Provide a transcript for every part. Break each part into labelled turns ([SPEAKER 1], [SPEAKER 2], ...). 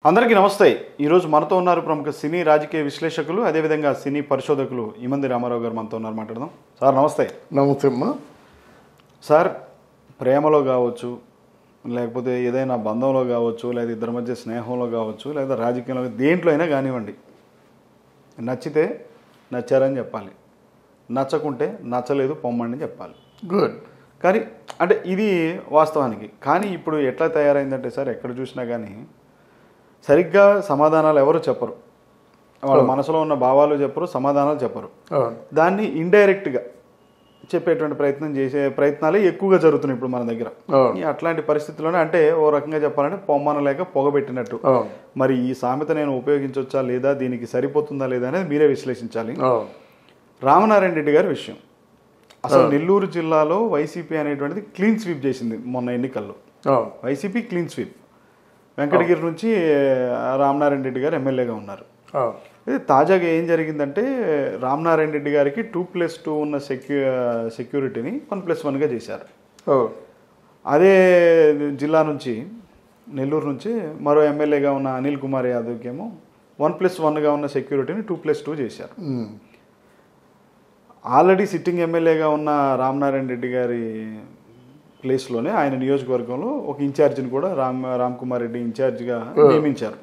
[SPEAKER 1] అందరికీ నమస్తే. ఈరోజు మనతో ఉన్నారు ప్రముఖ సినీ రాజకీయ విశ్లేషకులు, అదేవిధంగా సినీ పరిశోధకులు ఇమంది రామారావు గారు మనతో ఉన్నారు. మాట్లాడదాం. సార్ నమస్తే.
[SPEAKER 2] నమస్తే అమ్మా.
[SPEAKER 1] సార్, ప్రేమలో కావచ్చు, లేకపోతే ఏదైనా బంధంలో కావచ్చు, లేదా ఇద్దరి మధ్య స్నేహంలో కావచ్చు, లేదా రాజకీయంలో దేంట్లో అయినా కానివ్వండి, నచ్చితే నచ్చారని చెప్పాలి, నచ్చకుంటే నచ్చలేదు పొమ్మని చెప్పాలి.
[SPEAKER 2] గుడ్.
[SPEAKER 1] కానీ అంటే ఇది వాస్తవానికి. కానీ ఇప్పుడు ఎట్లా తయారైందంటే సార్, ఎక్కడ చూసినా కానీ సరిగ్గా సమాధానాలు ఎవరు చెప్పరు. వాళ్ళ మనసులో ఉన్న భావాలు చెప్పరు, సమాధానాలు చెప్పరు. దాన్ని ఇండైరెక్ట్గా చెప్పేటువంటి చేసే ప్రయత్నాలే ఎక్కువగా జరుగుతున్నాయి ఇప్పుడు మన దగ్గర. అట్లాంటి పరిస్థితుల్లోనే అంటే ఓ రకంగా చెప్పాలంటే పొమ్మనలేక పొగబెట్టినట్టు. మరి ఈ సామెత నేను ఉపయోగించవచ్చా లేదా, దీనికి సరిపోతుందా లేదా అనేది మీరే విశ్లేషించాలి. రామనారాయణ రెడ్డి గారి విషయం, అసలు నెల్లూరు జిల్లాలో వైసీపీ అనేటువంటిది క్లీన్ స్వీప్ చేసింది మొన్న ఎన్నికల్లో. YCP clean sweep. వెంకటగిరి నుంచి రామనారాయణ రెడ్డి గారు ఎమ్మెల్యేగా ఉన్నారు. తాజాగా ఏం జరిగిందంటే, రామనారాయణ రెడ్డి గారికి 2+2 ఉన్న సెక్యూరిటీని 1+1గా చేశారు. అదే జిల్లా నుంచి, నెల్లూరు నుంచి మరో ఎమ్మెల్యేగా ఉన్న అనిల్ కుమార్ యాదవ్కి ఏమో 1+1గా ఉన్న సెక్యూరిటీని 2+2 చేశారు. ఆల్రెడీ సిట్టింగ్ ఎమ్మెల్యేగా ఉన్న రామనారాయణ రెడ్డి గారి ప్లేస్లోనే ఆయన నియోజకవర్గంలో ఒక ఇన్ఛార్జిని కూడా రామ్ కుమార్ రెడ్డి ఇన్ఛార్జిగా నియమించారు.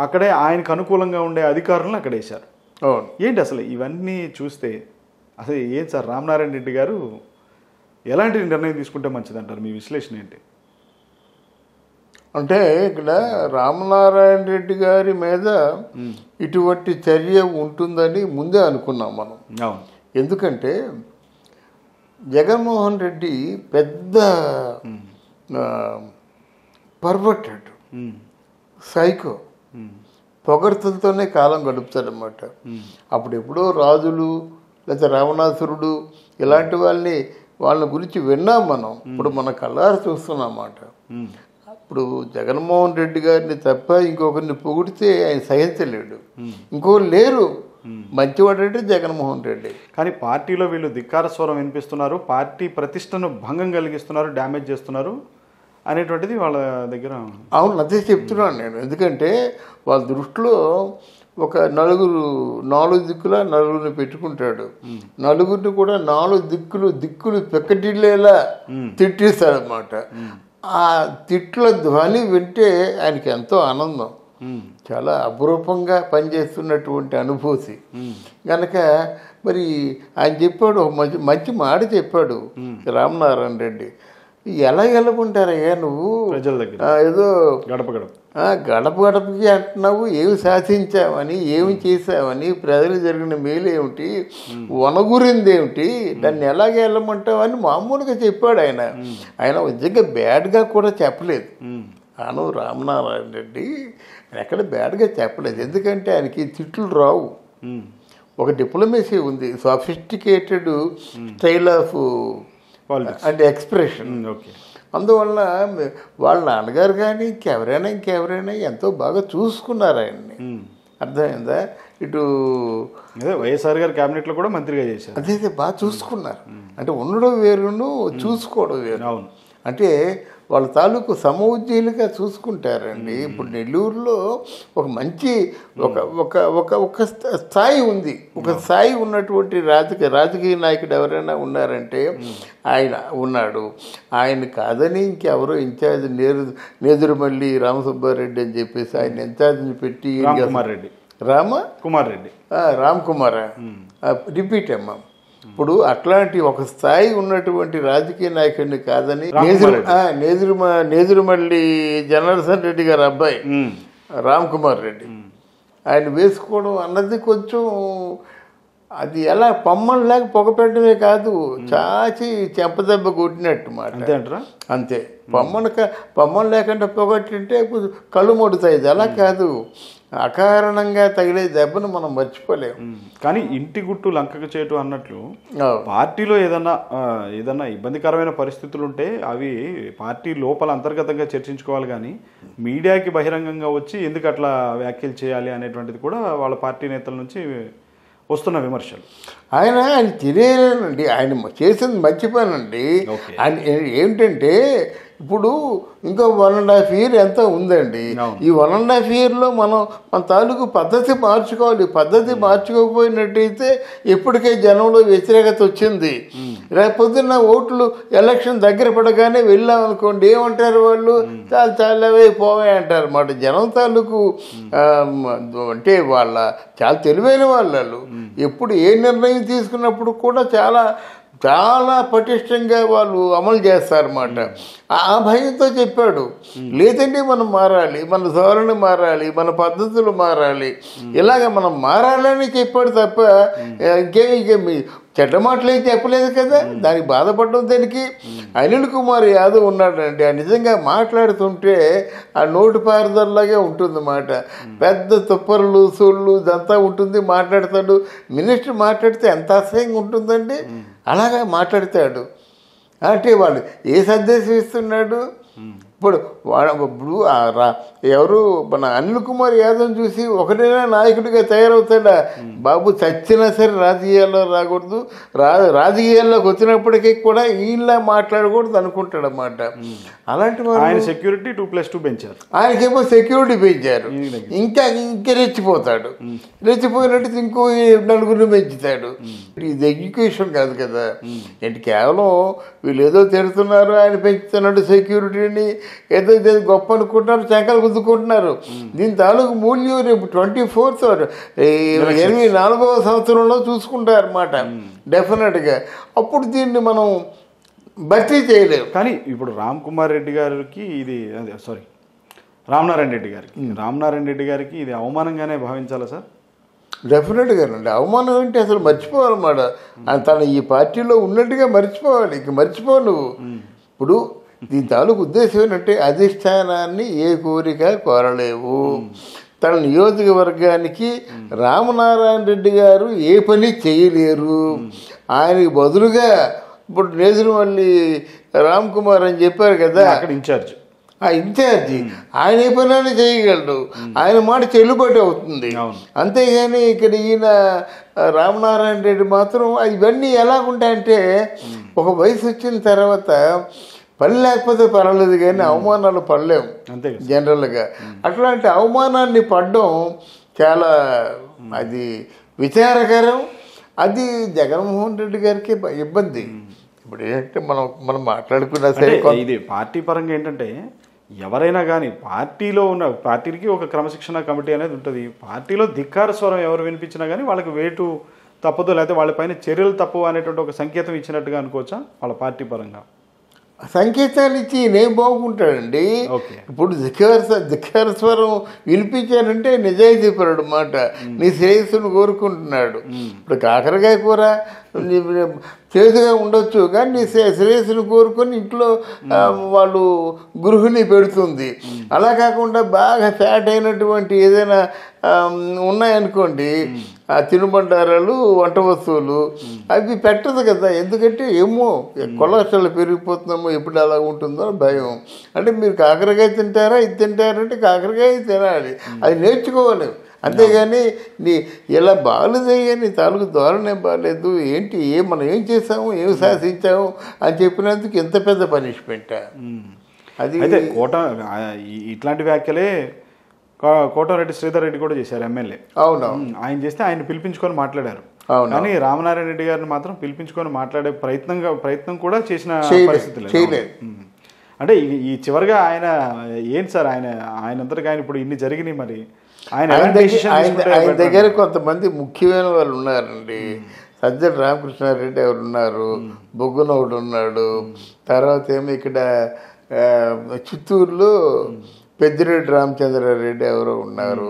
[SPEAKER 1] అక్కడే ఆయనకు అనుకూలంగా ఉండే అధికారులను అక్కడ వేశారు. ఏంటి అసలు ఇవన్నీ చూస్తే అసలు ఏం సార్, రామనారాయణ రెడ్డి గారు ఎలాంటి నిర్ణయం తీసుకుంటే మంచిదంటారు? మీ విశ్లేషణ ఏంటి?
[SPEAKER 2] అంటే ఇక్కడ రామనారాయణ రెడ్డి గారి మీద ఇటువంటి చర్య ఉంటుందని ముందే అనుకున్నాం మనం. ఎందుకంటే జగన్మోహన్ రెడ్డి పెద్ద పర్వర్టెడ్ సైకో, పొగడ్తలతోనే కాలం గడుపుతాడనమాట. అప్పుడు ఎప్పుడో రాజులు లేదా రావణాసురుడు ఇలాంటి వాళ్ళ గురించి విన్నాం మనం. ఇప్పుడు మన కళ్ళారా చూస్తున్నామాట. ఇప్పుడు జగన్మోహన్ రెడ్డి గారిని తప్ప ఇంకొకరిని పొగిడితే ఆయన సహించలేడు. ఇంకొకరు లేరు మంచివాడంటే జగన్మోహన్ రెడ్డి.
[SPEAKER 1] కానీ పార్టీలో వీళ్ళు ధిక్కార స్వరం వినిపిస్తున్నారు, పార్టీ ప్రతిష్టను భంగం కలిగిస్తున్నారు, డ్యామేజ్ చేస్తున్నారు అనేటువంటిది వాళ్ళ దగ్గర.
[SPEAKER 2] అవును, అదే చెప్తున్నాను నేను. ఎందుకంటే వాళ్ళ దృష్టిలో ఒక నాలుగు దిక్కులా నలుగురిని పెట్టుకుంటాడు. నలుగురిని కూడా 4 దిక్కులు పెక్కటిల్లేలా తిట్టిస్తాడనమాట. ఆ తిట్ల ధ్వని వింటే ఆయనకి ఎంతో ఆనందం, చాలా అపురూపంగా పనిచేస్తున్నటువంటి అనుభూతి కనుక. మరి ఆయన చెప్పాడు, ఒక మంచి మాట చెప్పాడు రామనారాయణ రెడ్డి. ఎలా గెలుపుంటారయ్యా నువ్వు
[SPEAKER 1] ప్రజల దగ్గర, ఏదో
[SPEAKER 2] గడపకి అంటున్నావు, ఏమి సాధించావని, ఏమి చేసావని, ప్రజలు జరిగిన మేలు ఏమిటి, వనగురింది ఏమిటి, దాన్ని ఎలాగ వెళ్ళమంటావు అని మామూలుగా చెప్పాడు ఆయన. ఆయన నిజంగా బ్యాడ్గా కూడా చెప్పలేదు. అను రామనారాయణ రెడ్డి ఎక్కడ బ్యాడ్గా చెప్పలేదు. ఎందుకంటే ఆయనకి తిట్లు రావు. ఒక డిప్లొమసీ ఉంది, సఫిస్టికేటెడ్ స్టైల్ ఆఫ్ అంటే ఎక్స్ప్రెషన్. అందువల్ల వాళ్ళ నాన్నగారు కానీ ఇంకెవరైనా ఎంతో బాగా చూసుకున్నారు ఆయన్ని. అర్థమైందా? ఇటు
[SPEAKER 1] వైఎస్ఆర్ గారు క్యాబినెట్లో కూడా మంత్రిగా చేశారు.
[SPEAKER 2] అదే బాగా చూసుకున్నారు. అంటే ఉండడం వేరును చూసుకోవడం వేరు.
[SPEAKER 1] అవును.
[SPEAKER 2] అంటే వాళ్ళ తాలూకు సమఉజ్జీలుగా చూసుకుంటారండి. ఇప్పుడు నెల్లూరులో ఒక మంచి ఒక స్థాయి ఉంది. ఒక స్థాయి ఉన్నటువంటి రాజకీయ నాయకుడు ఎవరైనా ఉన్నారంటే ఆయన ఉన్నాడు. ఆయన కాదని ఇంకెవరో ఇన్ఛార్జ్ నేదురుమల్లి రామసుబ్బారెడ్డి అని చెప్పేసి ఆయన ఇన్ఛార్జ్ని పెట్టి రామ్ కుమార్ రిపీట్ అమ్మా. ఇప్పుడు అట్లాంటి ఒక స్థాయి ఉన్నటువంటి రాజకీయ నాయకుడిని కాదని నేదురుమల్లి జనార్దన్ రెడ్డి గారి అబ్బాయి రామ్ కుమార్ రెడ్డి ఆయన వేసుకోవడం అన్నది కొంచెం అది ఎలా పొమ్మని లేక పొగపెట్టడమే కాదు, చాచి చెంపదెబ్బ కొట్టినట్టు మాట. అంతే. పొమ్మని లేకుండా పొగట్టింటే కళ్ళు మొడుతాయి. ఇది అలా కాదు, అకారణంగా తగిలే దెబ్బను మనం మర్చిపోలేము.
[SPEAKER 1] కానీ ఇంటి గుట్టు లంకకు చేయటం అన్నట్లు పార్టీలో ఏదన్నా ఇబ్బందికరమైన పరిస్థితులు ఉంటే అవి పార్టీ లోపల అంతర్గతంగా చర్చించుకోవాలి. కానీ మీడియాకి బహిరంగంగా వచ్చి ఎందుకు అట్లా వ్యాఖ్యలు చేయాలి అనేటువంటిది కూడా వాళ్ళ పార్టీ నేతల నుంచి వస్తున్న విమర్శలు.
[SPEAKER 2] ఆయన తెలియలేనండి, ఆయన చేసింది మంచి పని అండి. ఆయన ఏంటంటే ఇప్పుడు ఇంకో 1.5 year ఎంత ఉందండి. ఈ 1.5 yearలో మన తాలూకు పద్ధతి మార్చుకోవాలి. పద్ధతి మార్చుకోకపోయినట్టయితే ఇప్పటికే జనంలో వ్యతిరేకత వచ్చింది. రేపొద్దున్న ఓట్లు ఎలక్షన్ దగ్గర పడగానే వెళ్ళాం అనుకోండి, ఏమంటారు వాళ్ళు, చాలా చాలావే పోవే అంటారు అన్నమాట. జనం తాలూకు అంటే వాళ్ళ చాలా తెలివైన వాళ్ళు. ఎప్పుడు ఏ నిర్ణయం తీసుకున్నప్పుడు కూడా చాలా చాలా పటిష్టంగా వాళ్ళు అమలు చేస్తారన్నమాట. ఆ భయంతో చెప్పాడు. లేదంటే మనం మారాలి, మన ధోరణి మారాలి, మన పద్ధతులు మారాలి, ఇలాగ మనం మారాలని చెప్పాడు తప్ప ఇంకేమి చెడ్డ మాటలు ఏం చెప్పలేదు కదా. దానికి బాధపడడం దానికి. అనిల్ కుమార్ యాదవ్ ఉన్నాడండి, నిజంగా మాట్లాడుతుంటే ఆ నోటి పారుదలలాగే ఉంటుందన్నమాట. పెద్ద తుప్పర్లు సోళ్ళు ఇదంతా ఉంటుంది, మాట్లాడతాడు. మినిస్టర్ మాట్లాడితే ఎంత అసహ్యంగా ఉంటుందండి, అలాగా మాట్లాడతాడు. అంటే వాళ్ళు ఏ సందేశం ఇస్తున్నాడు? ఇప్పుడు ఎవరు మన అనిల్ కుమార్ యాదవ్ చూసి ఒకటైనా నాయకుడిగా తయారవుతాడా? బాబు చచ్చినా సరే రాజకీయాల్లో రాకూడదు, రాజకీయాల్లోకి వచ్చినప్పటికీ కూడా వీళ్ళ మాట్లాడకూడదు అనుకుంటాడు అన్నమాట. అలాంటి వాళ్ళు
[SPEAKER 1] సెక్యూరిటీ 2+2 పెంచారు,
[SPEAKER 2] ఆయనకేమో సెక్యూరిటీ పెంచారు. ఇంకా రెచ్చిపోతాడు. రెచ్చిపోయినట్టు ఇంకో 4 పెంచుతాడు. ఇది ఎడ్యుకేషన్ కాదు కదా. ఏంటి కేవలం వీళ్ళు ఏదో తిడుతున్నారు, ఆయన పెంచుతున్నాడు సెక్యూరిటీని, ఏదో గొప్ప అనుకుంటున్నారు, చంకలు గుద్దుకుంటున్నారు. దీని తాలూకు మూల్యం రేపు 24th 24వ సంవత్సరంలో చూసుకుంటారు అన్నమాట డెఫినెట్గా. అప్పుడు దీన్ని మనం భర్తీ చేయలేము.
[SPEAKER 1] కానీ ఇప్పుడు రామ్ కుమార్ రెడ్డి గారికి ఇది రామనారాయణ రెడ్డి గారికి ఇది అవమానంగానే భావించాలా సార్?
[SPEAKER 2] డెఫినెట్గానండి. అవమానం ఏంటి అసలు మర్చిపోవాలన్నమాట. తను ఈ పార్టీలో ఉన్నట్టుగా మర్చిపోవాలి. ఇక మర్చిపో నువ్వు. ఇప్పుడు దీని తాలూకు ఉద్దేశం ఏంటంటే అధిష్టానాన్ని ఏ కోరిక కోరలేవు. తన నియోజకవర్గానికి రామనారాయణ రెడ్డి గారు ఏ పని చేయలేరు. ఆయనకి బదులుగా ఇప్పుడు నేదురుమల్లి రామ్ కుమార్ అని చెప్పారు కదా,
[SPEAKER 1] అక్కడ ఇన్ఛార్జ్,
[SPEAKER 2] ఆ ఇన్ఛార్జి ఆయన ఏ పనైనా చేయగలడు. ఆయన మాట చెల్లుబాటు అవుతుంది. అంతేగాని ఇక్కడ ఈయన రామనారాయణ రెడ్డి మాత్రం ఇవన్నీ ఎలాగుంటాయంటే ఒక వయసు వచ్చిన తర్వాత పని లేకపోతే పర్వాలేదు కానీ అవమానాలు పడలేము జనరల్గా. అట్లాంటి అవమానాన్ని పడడం చాలా అది విచారకరం. అది జగన్మోహన్ రెడ్డి గారికి ఇబ్బంది. ఇప్పుడు ఏంటంటే మనం మాట్లాడుకున్నా సరే
[SPEAKER 1] ఇది పార్టీ పరంగా ఏంటంటే ఎవరైనా కానీ పార్టీకి ఒక క్రమశిక్షణ కమిటీ అనేది ఉంటుంది. పార్టీలో ధిక్కార స్వరం ఎవరు వినిపించినా కానీ వాళ్ళకి వేటు తప్పదు, లేకపోతే వాళ్ళపైన చర్యలు తప్పు అనేటువంటి ఒక సంకేతం ఇచ్చినట్టుగా అనుకోవచ్చా వాళ్ళ పార్టీ పరంగా?
[SPEAKER 2] సంకేతాలు ఇచ్చి నేను బాగుంటాడండి. ఇప్పుడు ధిక్కార స్వరం వినిపించారంటే నిజాయితీపరుడు మాట, నీ శ్రేయస్సును కోరుకుంటున్నాడు. ఇప్పుడు కాకరకాయ కూర చేదుగా ఉండొచ్చు కానీ నీ శ్రేయస్సును కోరుకొని ఇంట్లో వాళ్ళు గృహిణి పెడుతుంది. అలా కాకుండా బాగా ఫ్యాట్ అయినటువంటి ఏదైనా ఉన్నాయనుకోండి, ఆ తినుబండారాలు వంట వస్తువులు అవి పెట్టదు కదా. ఎందుకంటే ఏమో కొలెస్ట్రాల్ పెరిగిపోతుందేమో, ఎప్పుడు అలా ఉంటుందో భయం. అంటే మీరు కాకరకాయ తింటారా, ఇది తింటారంటే కాకరకాయ తినాలి, అది నేర్చుకోవాలి. అంతేగాని ఇలా బాగాలేదయ్యా, నీ తాలూకు ధోరణే బాగాలేదు, ఏంటి మనం ఏం చేసాము, ఏం సాధించాము అని చెప్పినందుకు ఎంత పెద్ద పనిష్మెంట్ అది.
[SPEAKER 1] అయితే ఇట్లాంటి వ్యాఖ్యలే కోటమిరెడ్డి శ్రీధర్ రెడ్డి కూడా చేశారు, ఎమ్మెల్యే.
[SPEAKER 2] అవును,
[SPEAKER 1] ఆయన చేస్తే ఆయన పిలిపించుకొని మాట్లాడారు. కానీ రామనారాయణ రెడ్డి గారిని మాత్రం పిలిపించుకొని మాట్లాడే ప్రయత్నం కూడా చేసిన పరిస్థితి లేదు. అంటే ఈ చివరిగా ఆయన ఏంటి సార్, ఆయనంతటికి ఆయన ఇప్పుడు ఇన్ని జరిగినాయి, మరి
[SPEAKER 2] ఆయన దగ్గర కొంతమంది ముఖ్యమైన వాళ్ళు ఉన్నారండి. సజ్జల రామకృష్ణారెడ్డి ఎవరు ఉన్నారు, బొగ్గునోడు ఉన్నాడు, తర్వాత ఏమో ఇక్కడ చిత్తూరులో పెద్దిరెడ్డి రామచంద్రారెడ్డి ఎవరో ఉన్నారు,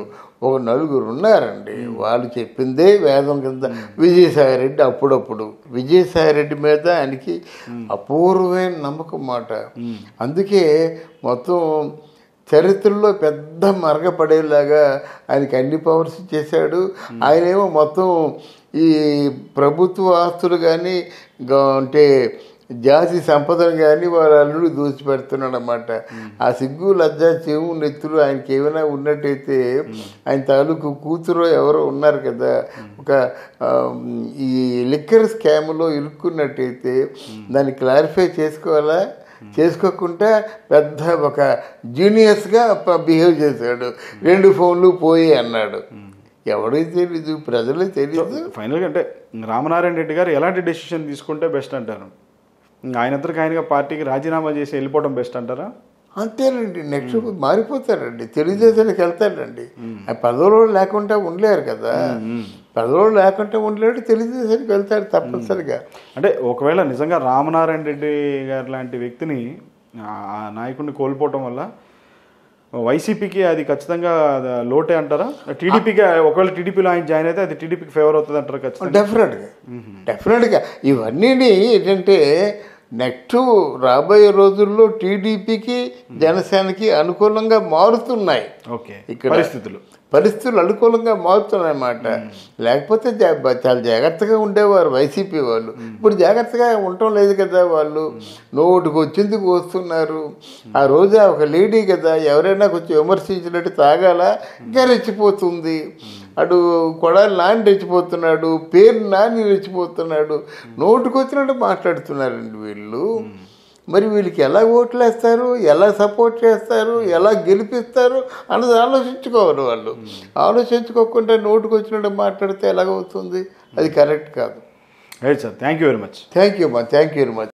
[SPEAKER 2] ఒక 4 ఉన్నారండి. వాళ్ళు చెప్పిందే వేదం కింద. విజయసాయిరెడ్డి అప్పుడప్పుడు విజయసాయిరెడ్డి మీద ఆయనకి అపూర్వమైన నమ్మకం మాట. అందుకే మొత్తం చరిత్రలో పెద్ద మరగపడేలాగా ఆయనకి అన్ని పవర్స్ చేశాడు. ఆయనేమో మొత్తం ఈ ప్రభుత్వ ఆస్తులు కానీ అంటే జాతి సంపదను కానీ వాళ్ళ అల్లుడు దోచిపెడుతున్నాడు అన్నమాట. ఆ సిగ్గు లజ్జ చెవు నెత్తులు ఆయనకి ఏమైనా ఉన్నట్టయితే, ఆయన తాలూకు కూతురు ఎవరో ఉన్నారు కదా, ఒక ఈ లిక్కర్ స్కామ్లో ఇరుక్కున్నట్టయితే దాన్ని క్లారిఫై చేసుకోవాలా చేసుకోకుండా పెద్ద ఒక జీనియస్గా బిహేవ్ చేశాడు. 2 ఫోన్లు పోయి అన్నాడు. ఎవరికి తెలీదు, ప్రజలకు తెలీదు.
[SPEAKER 1] ఫైనల్గా అంటే రామనారాయణ రెడ్డి గారు ఎలాంటి డెసిషన్ తీసుకుంటే బెస్ట్ అంటారు? ఆయనంతరికి ఆయనగా పార్టీకి రాజీనామా చేసి వెళ్ళిపోవడం బెస్ట్ అంటారా?
[SPEAKER 2] అంతేనండి. నెక్స్ట్ మారిపోతారండి, తెలుగుదేశానికి వెళ్తాడండి. ఆ పదవులు లేకుండా ఉండలేరు కదా, పదవులు లేకుండా ఉండలేడు, తెలుగుదేశానికి వెళ్తాడు తప్పనిసరిగా.
[SPEAKER 1] అంటే ఒకవేళ నిజంగా రామనారాయణ రెడ్డి గారు లాంటి వ్యక్తిని, ఆ నాయకుడిని కోల్పోవటం వల్ల వైసీపీకి అది ఖచ్చితంగా లోటే అంటారా? టీడీపీకి ఒకవేళ టీడీపీలో ఆయన జాయిన్ అయితే అది టీడీపీకి ఫేవర్ అవుతుంది అంటారా? ఖచ్చితంగా
[SPEAKER 2] డెఫినెట్గా ఇవన్నీ ఏంటంటే నెక్స్ట్ రాబోయే రోజుల్లో టీడీపీకి జనసేనకి అనుకూలంగా మారుతున్నాయి.
[SPEAKER 1] ఓకే,
[SPEAKER 2] ఇక్కడ
[SPEAKER 1] పరిస్థితులు
[SPEAKER 2] అనుకూలంగా మారుతున్నాయన్నమాట. లేకపోతే చాలా జాగ్రత్తగా ఉండేవారు వైసీపీ వాళ్ళు. ఇప్పుడు జాగ్రత్తగా ఉండటం లేదు కదా, వాళ్ళు నోటికి వచ్చింది వస్తున్నారు. ఆ రోజు ఒక లేడీ కదా, ఎవరైనా కొంచెం విమర్శించినట్టు తాగాల ఇంకా రెచ్చిపోతుంది. అటు కొడాలి నాని రెచ్చిపోతున్నాడు, పేరు నాని రెచ్చిపోతున్నాడు, నోటికి వచ్చినట్టు మాట్లాడుతున్నారండి వీళ్ళు. మరి వీళ్ళకి ఎలా ఓట్లు వేస్తారు, ఎలా సపోర్ట్ చేస్తారు, ఎలా గెలిపిస్తారు అన్నది ఆలోచించుకోవాలి వాళ్ళు. ఆలోచించుకోకుండా నోటుకు వచ్చినట్టు మాట్లాడితే ఎలాగవుతుంది? అది కరెక్ట్ కాదు.
[SPEAKER 1] Right sir, thank you very much.
[SPEAKER 2] Thank you very much.